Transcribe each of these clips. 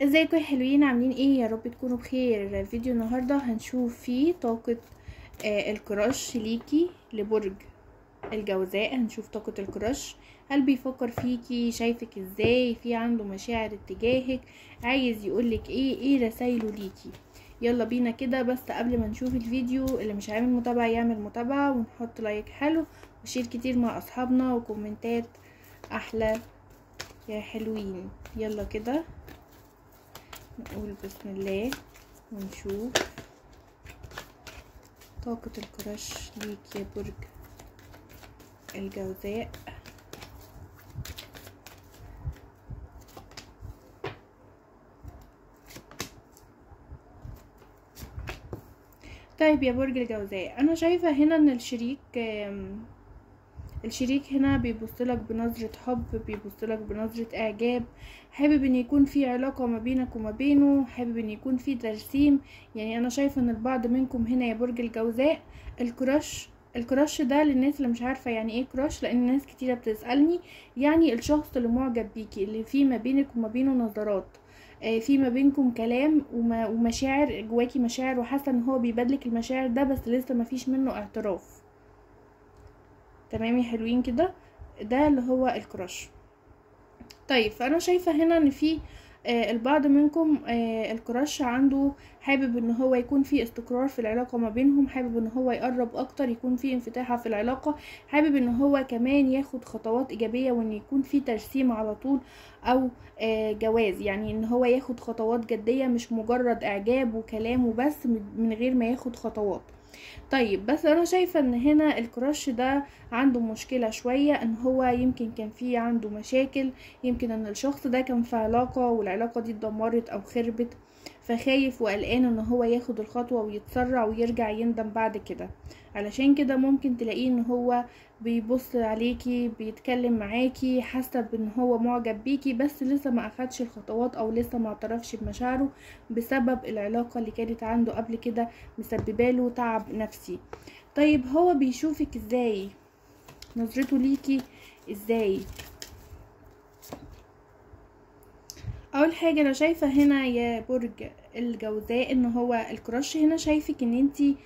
ازيكم يا حلوين؟ عاملين ايه؟ يا رب تكونوا بخير. فيديو النهارده هنشوف فيه طاقة الكراش ليكي لبرج الجوزاء. هنشوف طاقة الكراش، هل بيفكر فيكي؟ شايفك ازاي؟ في عنده مشاعر اتجاهك؟ عايز يقولك ايه رسايله ليكي؟ يلا بينا كده. بس قبل ما نشوف الفيديو، اللي مش عامل متابعة يعمل متابعة، ونحط لايك حلو وشير كتير مع اصحابنا وكومنتات احلى يا حلوين. يلا كده نقول بسم الله ونشوف طاقة الكراش ليك يا برج الجوزاء. طيب يا برج الجوزاء، انا شايفة هنا ان الشريك هنا بيبصلك بنظرة حب، بيبصلك بنظرة اعجاب، حابب ان يكون في علاقة ما بينك وما بينه، حابب ان يكون في ترسيم. يعني انا شايفة ان البعض منكم هنا يا برج الجوزاء الكراش ده للناس اللي مش عارفة يعني ايه كراش، لان ناس كتيرة بتسألني. يعني الشخص اللي معجب بيكي، اللي في ما بينك وما بينه نظرات، في ما بينكم كلام ومشاعر، جواكي مشاعر، وحاسة ان هو بيبادلك المشاعر ده، بس لسه ما فيش منه اعتراف. تمام يا حلوين كده؟ ده اللي هو الكراش. طيب فانا شايفة هنا ان في البعض منكم الكراش عنده حابب ان هو يكون في استقرار في العلاقة ما بينهم، حابب ان هو يقرب اكتر، يكون في انفتاح في العلاقة، حابب ان هو كمان ياخد خطوات ايجابية، وان يكون في ترسيم على طول، او جواز. يعني ان هو ياخد خطوات جدية، مش مجرد اعجاب وكلام وبس من غير ما ياخد خطوات. طيب بس انا شايفة ان هنا الكراش ده عنده مشكلة شوية، ان هو يمكن كان في عنده مشاكل، يمكن ان الشخص ده كان في علاقة والعلاقة دي اتدمرت او خربت، فخايف وقلقان ان هو ياخد الخطوة ويتسرع ويرجع يندم بعد كده. علشان كده ممكن تلاقيه ان هو بيبص عليكي، بيتكلم معاكي، حاسه بان هو معجب بيكي، بس لسه ما اخدش الخطوات او لسه ما اعترفش بمشاعره بسبب العلاقة اللي كانت عنده قبل كده، مسبباله تعب نفسي. طيب هو بيشوفك ازاي؟ نظرته ليكي ازاي؟ اول حاجة انا شايفة هنا يا برج الجوزاء ان هو الكراش هنا شايفك ان انتي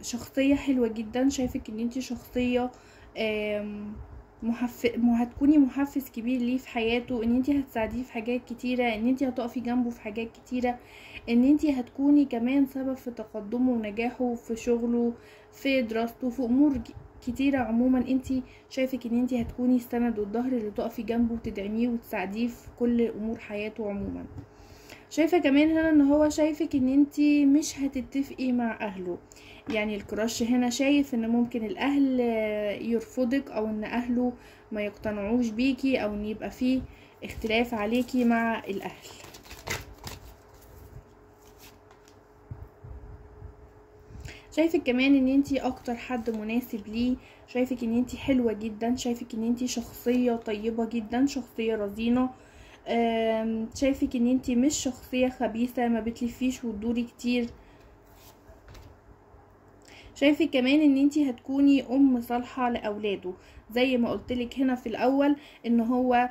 شخصية حلوة جدا، شايفك ان انتي شخصية هتكوني محفز كبير ليه في حياته، ان انتي هتساعديه في حاجات كتيرة، ان انتي هتقفي جنبه في حاجات كتيرة، ان انتي هتكوني كمان سبب في تقدمه ونجاحه في شغله، في دراسته، في امور كتيرة. عموما انتي شايفك ان انتي هتكوني السند والظهر اللي تقفي جنبه وتدعميه وتساعديه في كل امور حياته عموما. شايفة كمان هنا ان هو شايفك ان انتي مش هتتفقي مع اهله. يعني الكراش هنا شايف ان ممكن الاهل يرفضك، او ان اهله ما يقتنعوش بيكي، او ان يبقى فيه اختلاف عليكي مع الاهل. شايفك كمان ان انتي اكتر حد مناسب ليه، شايفك ان انتي حلوة جدا، شايفك ان انتي شخصية طيبة جدا، شخصية رزينة. شايفك ان انتي مش شخصية خبيثة، ما بتلفيش وتدوري كتير. شايفك كمان ان انتي هتكوني ام صالحة لاولاده، زي ما قلتلك هنا في الاول ان هو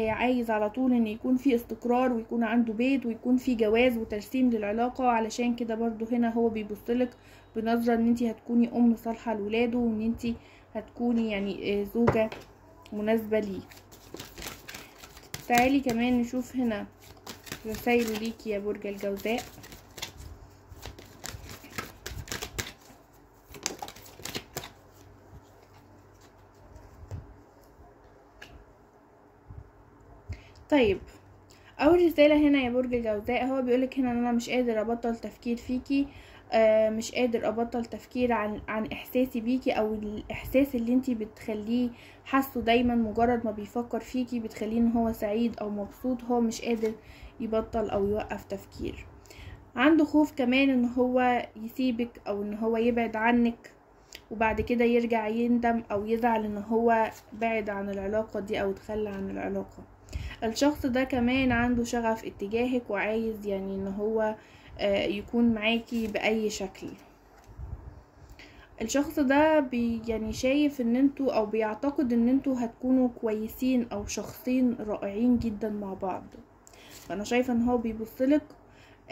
عايز على طول ان يكون في استقرار، ويكون عنده بيت، ويكون في جواز وترسيم للعلاقة. علشان كده برضو هنا هو بيبصلك بنظرة ان انتي هتكوني ام صالحة لولاده، وان انتي هتكوني يعني زوجة مناسبة ليه. تعالي كمان نشوف هنا رسايله ليكي يا برج الجوزاء. طيب اول رسالة هنا يا برج الجوزاء، هو بيقولك هنا ان انا مش قادر ابطل تفكير فيكي، مش قادر ابطل تفكير عن احساسي بيكي، او الاحساس اللي انتي بتخليه حاسه دايما. مجرد ما بيفكر فيكي بتخليه ان هو سعيد او مبسوط، هو مش قادر يبطل او يوقف تفكير. عنده خوف كمان ان هو يسيبك، او ان هو يبعد عنك وبعد كده يرجع يندم او يزعل ان هو بعد عن العلاقة دي او تخلى عن العلاقة. الشخص ده كمان عنده شغف اتجاهك، وعايز يعني ان هو يكون معاكي بأي شكل. الشخص ده يعني شايف ان انتوا، او بيعتقد ان انتوا هتكونوا كويسين او شخصين رائعين جدا مع بعض. فانا شايفة ان هو بيبصلك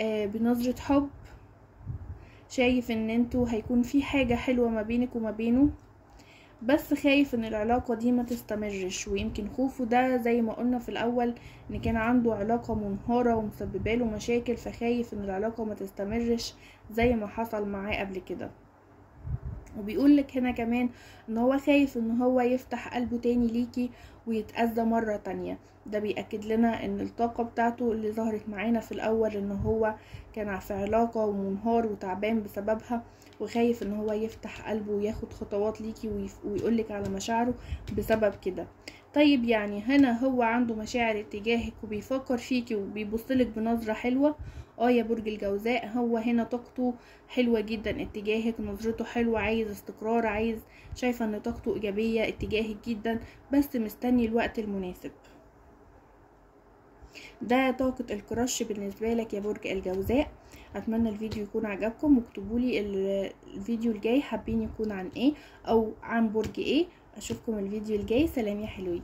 بنظرة حب، شايف ان انتوا هيكون في حاجة حلوة ما بينك وما بينه، بس خايف ان العلاقة دي ما تستمرش. ويمكن خوفه ده زي ما قلنا في الاول ان كان عنده علاقة منهارة ومسبباله مشاكل، فخايف ان العلاقة ما تستمرش زي ما حصل معاه قبل كده. وبيقولك هنا كمان ان هو خايف ان هو يفتح قلبه تاني ليكي ويتأذى مرة تانية. ده بيأكد لنا ان الطاقة بتاعته اللي ظهرت معانا في الاول ان هو كان في علاقة ومنهار وتعبان بسببها، وخايف ان هو يفتح قلبه وياخد خطوات ليكي ويقولك على مشاعره بسبب كده. طيب يعني هنا هو عنده مشاعر اتجاهك وبيفكر فيكي وبيبصلك بنظرة حلوة. يا برج الجوزاء، هو هنا طاقته حلوة جدا اتجاهك، نظرته حلوة، عايز استقرار، شايفة ان طاقته ايجابية اتجاهك جدا، بس مستني الوقت المناسب. ده طاقة الكراش بالنسبة لك يا برج الجوزاء. اتمنى الفيديو يكون عجبكم، واكتبولي الفيديو الجاي حابين يكون عن ايه او عن برج ايه. اشوفكم الفيديو الجاي، سلام يا حلوين.